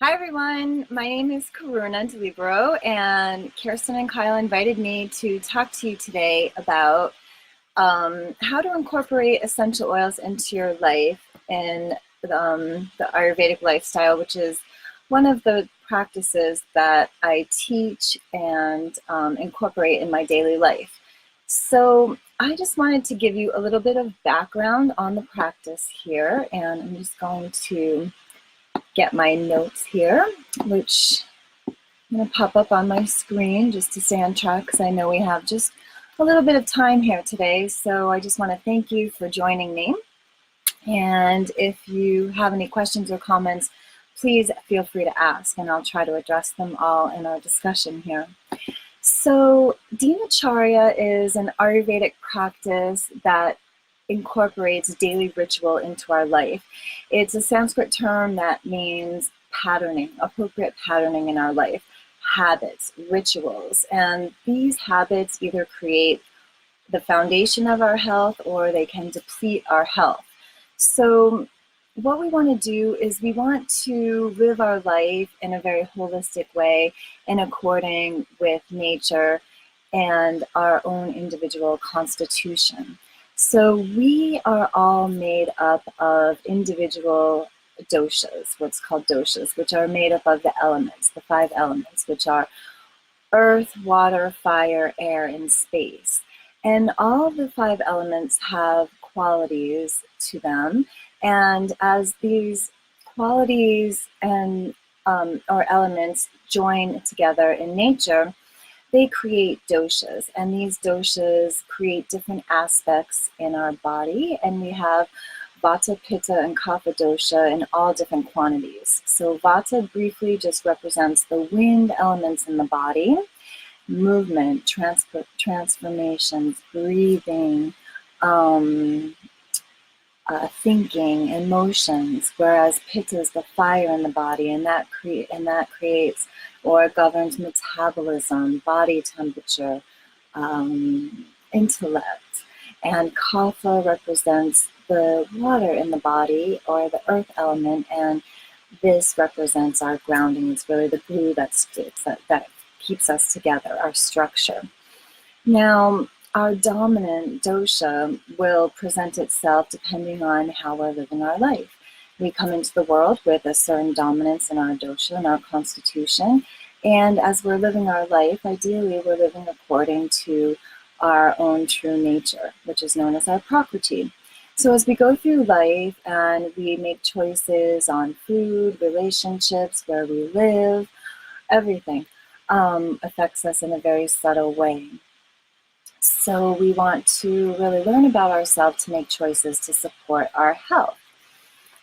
Hi everyone, my name is Karuna DiLibero, and Kirsten and Kyle invited me to talk to you today about how to incorporate essential oils into your life in the Ayurvedic lifestyle, which is one of the practices that I teach and incorporate in my daily life. So I just wanted to give you a little bit of background on the practice here, and I'm just going to get my notes here, which I'm going to pop up on my screen just to stay on track because I know we have just a little bit of time here today. So I just want to thank you for joining me. And if you have any questions or comments, please feel free to ask, and I'll try to address them all in our discussion here. So Dinacharya is an Ayurvedic practice that incorporates daily ritual into our life. It's a Sanskrit term that means patterning, appropriate patterning in our life, habits, rituals. And these habits either create the foundation of our health or they can deplete our health. So what we want to do is we want to live our life in a very holistic way in according with nature and our own individual constitution. So we are all made up of individual doshas, what's called doshas, which are made up of the elements, the 5 elements, which are earth, water, fire, air, and space. And all the 5 elements have qualities to them. And as these qualities and or elements join together in nature, they create doshas, and these doshas create different aspects in our body, and we have vata, pitta, and kapha dosha in all different quantities. So vata briefly just represents the wind elements in the body, movement, transformations, breathing, thinking, emotions, whereas pitta is the fire in the body, and that creates or governs metabolism, body temperature, intellect. And kapha represents the water in the body or the earth element, and this represents our grounding. It's really the glue that sticks, that keeps us together, our structure. Now, our dominant dosha will present itself depending on how we're living our life. We come into the world with a certain dominance in our dosha and our constitution, and as we're living our life, ideally we're living according to our own true nature, which is known as our prakriti. So as we go through life and we make choices on food, relationships, where we live, everything affects us in a very subtle way. So we want to really learn about ourselves to make choices to support our health.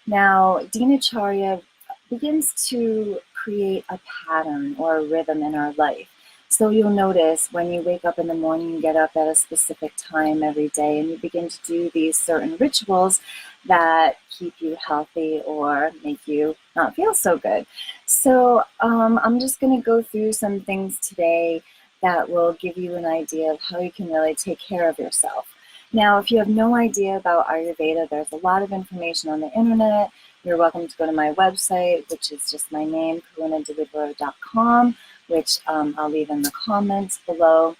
Now, Dinacharya begins to create a pattern or a rhythm in our life. So you'll notice when you wake up in the morning, you get up at a specific time every day, and you begin to do these certain rituals that keep you healthy or make you not feel so good. So I'm just going to go through some things today that will give you an idea of how you can really take care of yourself. Now, if you have no idea about Ayurveda, there's a lot of information on the internet. You're welcome to go to my website, which is just my name, karunadilibero.com, which I'll leave in the comments below.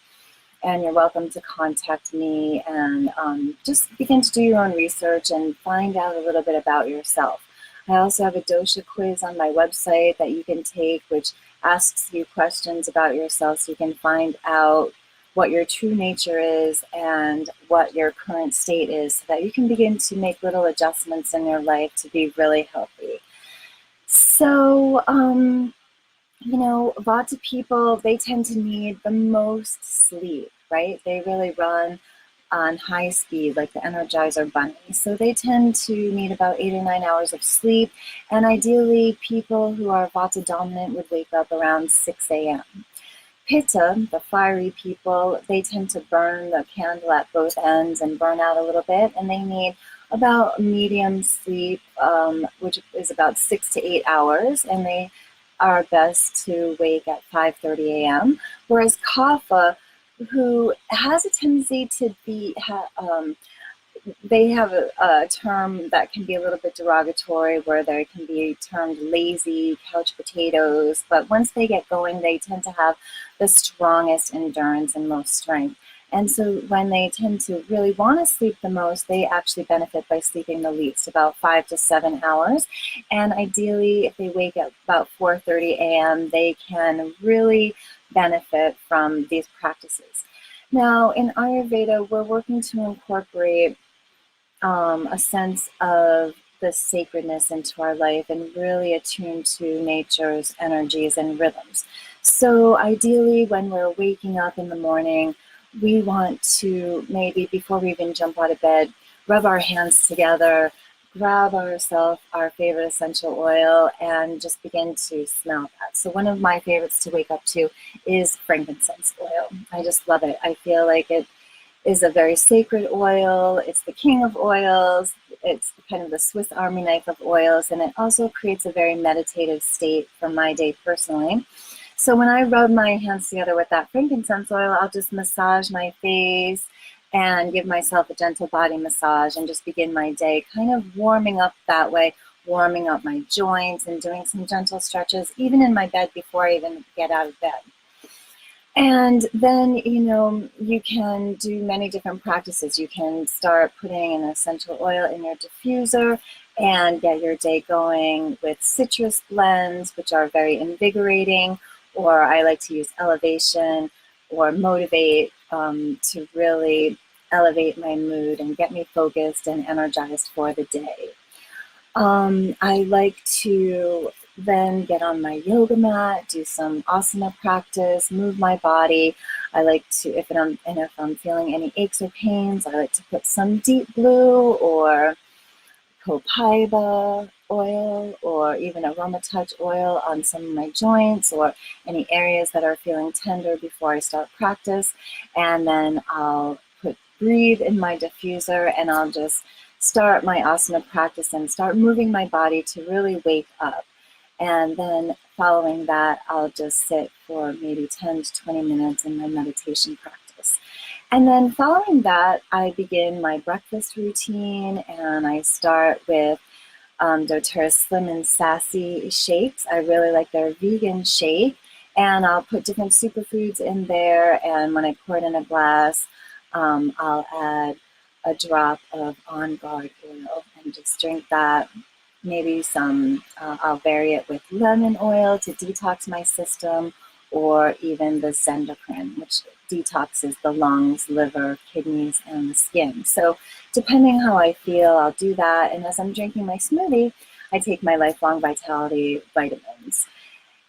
And you're welcome to contact me and just begin to do your own research and find out a little bit about yourself. I also have a dosha quiz on my website that you can take, which asks you questions about yourself so you can find out what your true nature is and what your current state is, so that you can begin to make little adjustments in your life to be really healthy. So, Vata people, they tend to need the most sleep, right? They really run on high speed, like the Energizer Bunny. So they tend to need about 8 or 9 hours of sleep. And ideally, people who are Vata dominant would wake up around 6 a.m. Pitta, the fiery people, they tend to burn the candle at both ends and burn out a little bit, and they need about medium sleep, which is about 6 to 8 hours, and they are best to wake at 5:30 a.m. Whereas Kapha, who has a tendency to be they have a term that can be a little bit derogatory, where they can be termed lazy couch potatoes, but once they get going, they tend to have the strongest endurance and most strength. And so when they tend to really want to sleep the most, they actually benefit by sleeping the least, about 5 to 7 hours. And ideally, if they wake up about 4:30 a.m., they can really benefit from these practices. Now, in Ayurveda, we're working to incorporate a sense of the sacredness into our life and really attune to nature's energies and rhythms. So ideally, when we're waking up in the morning, we want to, maybe before we even jump out of bed, rub our hands together, grab ourselves our favorite essential oil, and just begin to smell that. So one of my favorites to wake up to is frankincense oil. I just love it. I feel like it is a very sacred oil. It's the king of oils. It's kind of the Swiss Army knife of oils, and it also creates a very meditative state for my day personally. So when I rub my hands together with that frankincense oil, I'll just massage my face and give myself a gentle body massage and just begin my day kind of warming up that way, warming up my joints and doing some gentle stretches, even in my bed before I even get out of bed. And then, you can do many different practices. You can start putting an essential oil in your diffuser and get your day going with citrus blends, which are very invigorating, or I like to use elevation or motivate to really elevate my mood and get me focused and energized for the day. I like to then get on my yoga mat, do some asana practice, move my body. I like to, if I'm feeling any aches or pains, I like to put some deep blue or copaiba oil or even aroma touch oil on some of my joints or any areas that are feeling tender before I start practice. And then I'll breathe in my diffuser, and I'll just start my asana practice and start moving my body to really wake up. And then following that, I'll just sit for maybe 10 to 20 minutes in my meditation practice. And then following that, I begin my breakfast routine, and I start with doTERRA's Slim and Sassy shakes. I really like their vegan shake, and I'll put different superfoods in there, and when I pour it in a glass, I'll add a drop of On Guard oil and just drink that. Maybe I'll vary it with lemon oil to detox my system, or even the Zendocrine, which detoxes the lungs, liver, kidneys, and the skin. So depending how I feel, I'll do that. And as I'm drinking my smoothie, I take my Lifelong Vitality vitamins.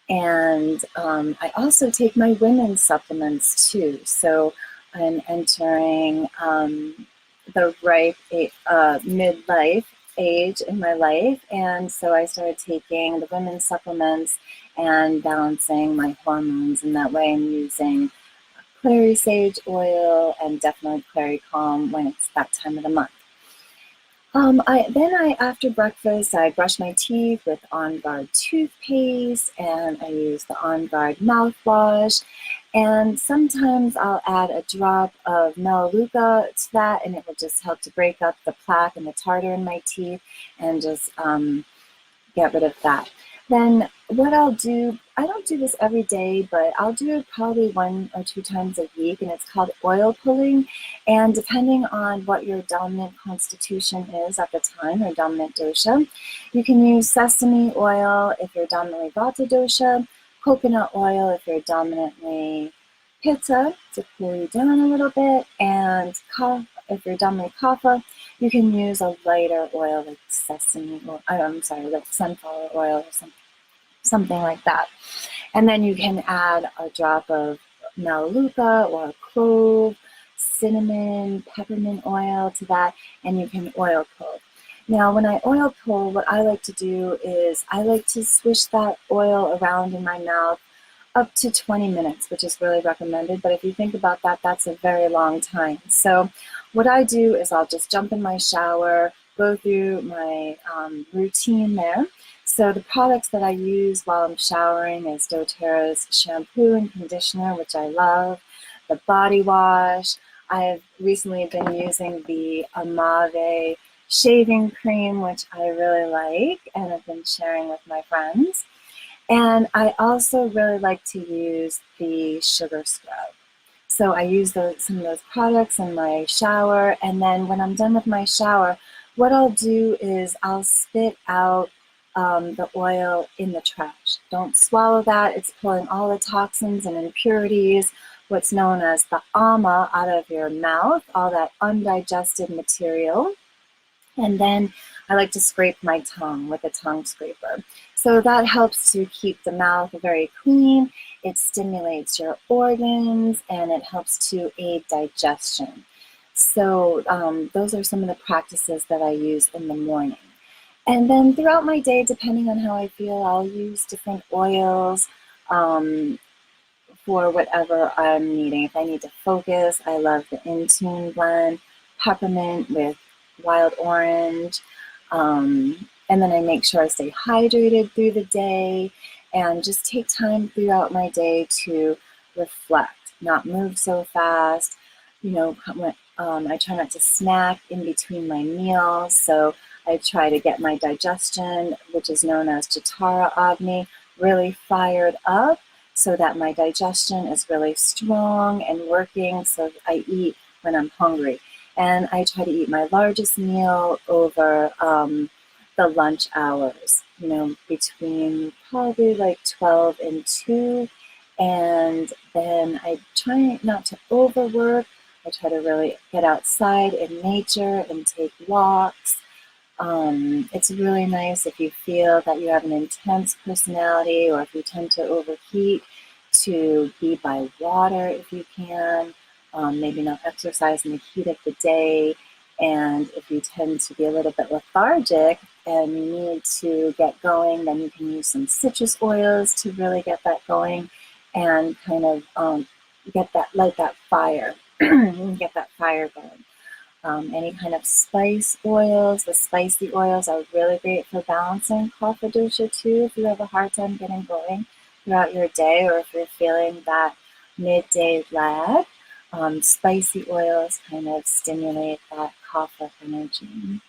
And I also take my women's supplements too. So I'm entering the ripe midlife age in my life, and so I started taking the women's supplements and balancing my hormones, and that way I'm using clary sage oil and definitely clary calm when it's that time of the month. After breakfast, I brush my teeth with On Guard toothpaste, and I use the On Guard mouthwash. And sometimes I'll add a drop of Melaleuca to that, and it will just help to break up the plaque and the tartar in my teeth and just get rid of that. Then what I'll do, I don't do this every day, but I'll do it probably 1 or 2 times a week, and it's called oil pulling. And depending on what your dominant constitution is at the time, or dominant dosha, you can use sesame oil if you're dominantly Vata dosha, coconut oil if you're dominantly Pitta to cool you down a little bit, and if you're dominantly Kapha, you can use a lighter oil like sesame oil, like sunflower oil or something like that. And then you can add a drop of Melaleuca or clove, cinnamon, peppermint oil to that, and you can oil pull. Now, when I oil pull, what I like to do is I like to swish that oil around in my mouth up to 20 minutes, which is really recommended. But if you think about that, that's a very long time. So what I do is I'll just jump in my shower, go through my routine there. So the products that I use while I'm showering is doTERRA's shampoo and conditioner, which I love, the body wash. I've recently been using the Amave shaving cream, which I really like, and I've been sharing with my friends. And I also really like to use the sugar scrub. So I use some of those products in my shower, and then when I'm done with my shower, what I'll do is I'll spit out the oil in the trash. Don't swallow that. It's pulling all the toxins and impurities, what's known as the ama, out of your mouth, all that undigested material. And then I like to scrape my tongue with a tongue scraper. So that helps to keep the mouth very clean. It stimulates your organs and it helps to aid digestion. So those are some of the practices that I use in the morning. And then throughout my day, depending on how I feel, I'll use different oils for whatever I'm needing. If I need to focus, I love the Intune blend, peppermint with wild orange. And then I make sure I stay hydrated through the day and just take time throughout my day to reflect, not move so fast. You know, I try not to snack in between my meals. So I try to get my digestion, which is known as Jatara Agni, really fired up so that my digestion is really strong and working. So I eat when I'm hungry. And I try to eat my largest meal over the lunch hours, you know, between probably like 12 and 2. And then I try not to overwork. I try to really get outside in nature and take walks. It's really nice if you feel that you have an intense personality or if you tend to overheat, to be by water if you can. Maybe not exercise in the heat of the day. And if you tend to be a little bit lethargic and you need to get going, then you can use some citrus oils to really get that going and kind of light that fire, get that fire going. Any kind of spice oils, the spicy oils are really great for balancing kapha dosha too, if you have a hard time getting going throughout your day or if you're feeling that midday lag. Spicy oils kind of stimulate that kapha energy.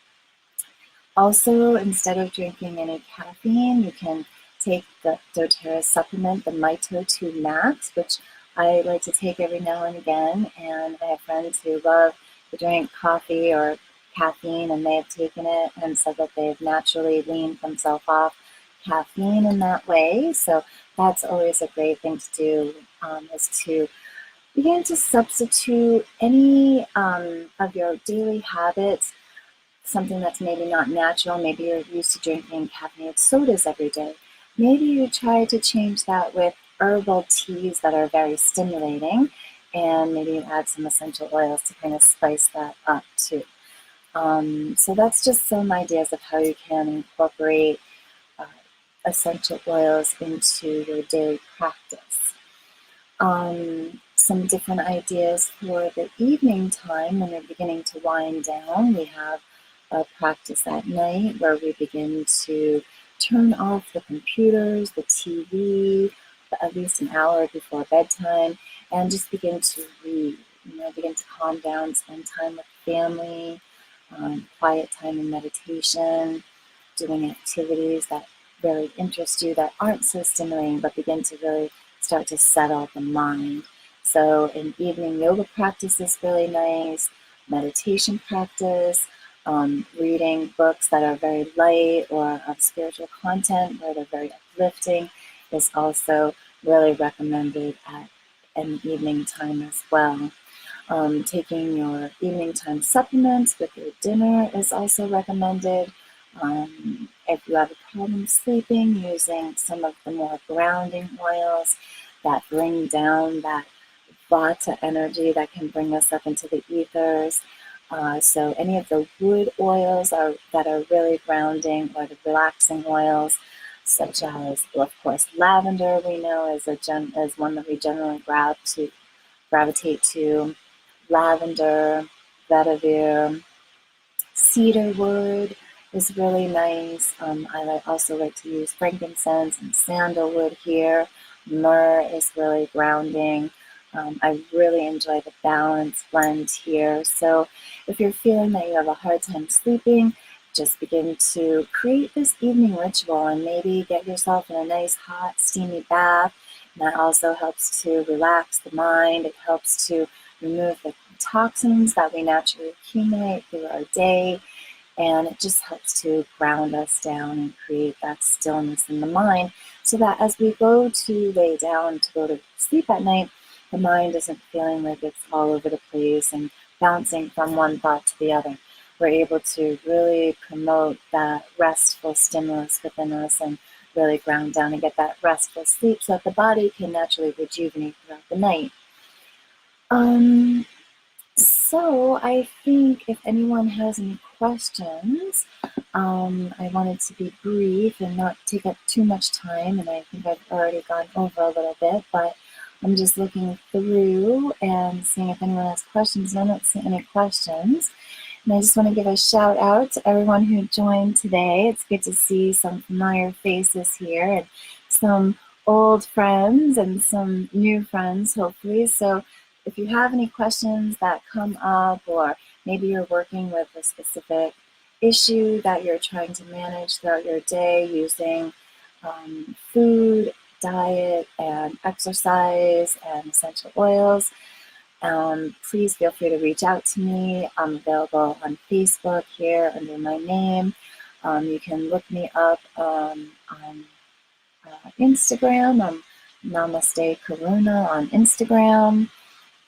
Also, instead of drinking any caffeine, you can take the doTERRA supplement, the Mito 2 Max, which I like to take every now and again. And I have friends who love to drink coffee or caffeine, and they have taken it and said that they've naturally weaned themselves off caffeine in that way. So that's always a great thing to do, is to begin to substitute any of your daily habits, something that's maybe not natural. Maybe you're used to drinking caffeinated sodas every day. Maybe you try to change that with herbal teas that are very stimulating, and maybe you add some essential oils to kind of spice that up too. So that's just some ideas of how you can incorporate essential oils into your daily practice. Some different ideas for the evening time when you're beginning to wind down. We have a practice at night where we begin to turn off the computers, the TV, at least an hour before bedtime, and just begin to read, begin to calm down, spend time with family, quiet time and meditation, doing activities that really interest you, that aren't so stimulating, but begin to really start to settle the mind. So an evening yoga practice is really nice, meditation practice, reading books that are very light or of spiritual content where they're very uplifting is also really recommended at an evening time as well. Taking your evening time supplements with your dinner is also recommended. If you have a problem sleeping, using some of the more grounding oils that bring down that vata energy that can bring us up into the ethers. So any of the wood oils that are really grounding, or the relaxing oils, such as, well, of course, lavender we know is one that we generally gravitate to. Lavender, vetiver, cedar wood is really nice. I also like to use frankincense and sandalwood here. Myrrh is really grounding. I really enjoy the balance blend here. So if you're feeling that you have a hard time sleeping, just begin to create this evening ritual and maybe get yourself in a nice hot steamy bath. And that also helps to relax the mind. It helps to remove the toxins that we naturally accumulate through our day. And it just helps to ground us down and create that stillness in the mind so that as we go to lay down to go to sleep at night, the mind isn't feeling like it's all over the place and bouncing from one thought to the other. We're able to really promote that restful stimulus within us and really ground down and get that restful sleep so that the body can naturally rejuvenate throughout the night. So I think if anyone has any questions, I wanted to be brief and not take up too much time, and I think I've already gone over a little bit, but I'm just looking through and seeing if anyone has questions. I don't see any questions. And I just want to give a shout out to everyone who joined today. It's good to see some familiar faces here and some old friends and some new friends, hopefully. So if you have any questions that come up, or maybe you're working with a specific issue that you're trying to manage throughout your day using food, diet, and exercise, and essential oils, please feel free to reach out to me. I'm available on Facebook here under my name. You can look me up on Instagram. I'm Namaste Karuna on Instagram.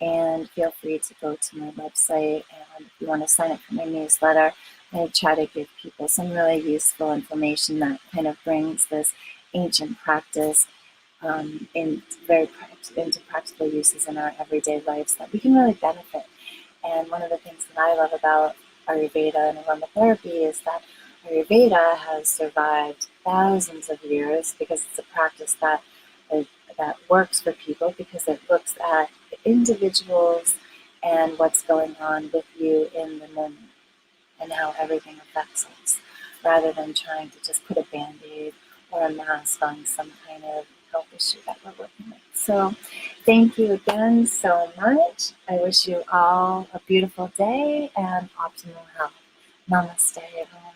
And feel free to go to my website. And if you want to sign up for my newsletter, I try to give people some really useful information that kind of brings this ancient practice into practical uses in our everyday lives that we can really benefit. And one of the things that I love about Ayurveda and aromatherapy is that Ayurveda has survived thousands of years because it's a practice that works for people, because it looks at the individuals and what's going on with you in the moment and how everything affects us, rather than trying to just put a band-aid or a mask on some kind of health issue that we're working with. So thank you again so much. I wish you all a beautiful day and optimal health. Namaste, everyone.